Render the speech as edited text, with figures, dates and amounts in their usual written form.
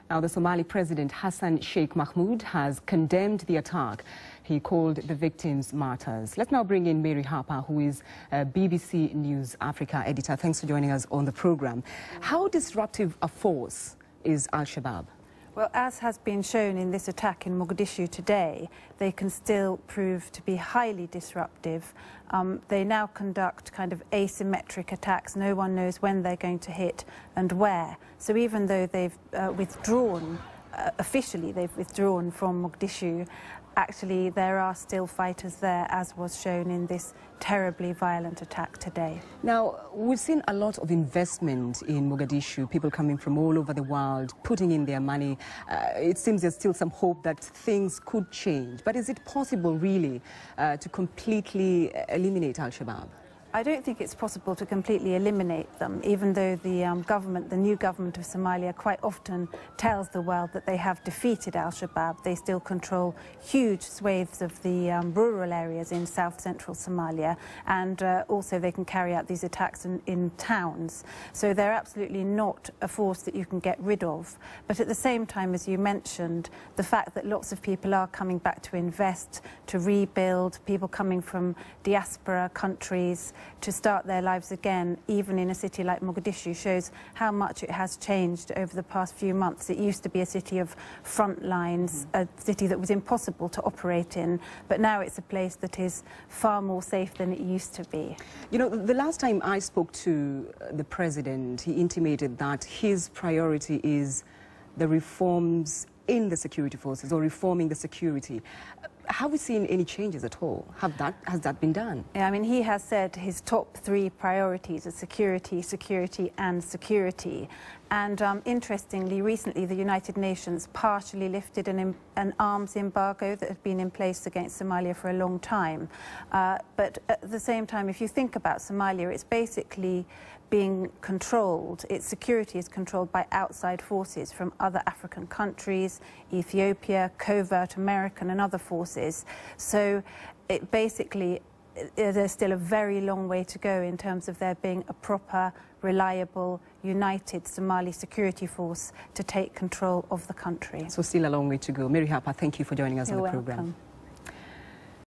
Now, the Somali President Hassan Sheikh Mahmoud has condemned the attack. He called the victims martyrs. Let's now bring in Mary Harper, who is BBC News Africa editor. Thanks for joining us on the program. How disruptive a force is Al-Shabaab? Well, as has been shown in this attack in Mogadishu today, they can still prove to be highly disruptive. They now conduct kind of asymmetric attacks. No one knows when they're going to hit and where. So even though they've withdrawn, officially they've withdrawn from Mogadishu, actually there are still fighters there, as was shown in this terribly violent attack today. Now, we've seen a lot of investment in Mogadishu, people coming from all over the world, putting in their money. It seems there's still some hope that things could change. But is it possible, really, to completely eliminate Al-Shabaab? I don't think it's possible to completely eliminate them, even though the new government of Somalia quite often tells the world that they have defeated Al-Shabaab. They still control huge swathes of the rural areas in south-central Somalia, and also they can carry out these attacks in towns. So they're absolutely not a force that you can get rid of. But at the same time, as you mentioned, the fact that lots of people are coming back to invest, to rebuild, people coming from diaspora countries, to start their lives again, even in a city like Mogadishu, shows how much it has changed over the past few months. It used to be a city of front lines, a city that was impossible to operate in, but now it's a place that is far more safe than it used to be. You know, the last time I spoke to the president, he intimated that his priority is the reforms in the security forces, or reforming the security. Have we seen any changes at all? Has that been done? Yeah, I mean, he has said his top three priorities are security, security and security. And interestingly, recently the United Nations partially lifted an arms embargo that had been in place against Somalia for a long time. But at the same time, if you think about Somalia, it's basically being controlled, its security is controlled by outside forces from other African countries, Ethiopia, covert American and other forces. So it basically, there's still a very long way to go in terms of there being a proper, reliable, united Somali security force to take control of the country. So still a long way to go. Mary Harper, thank you for joining us on the program. You're welcome.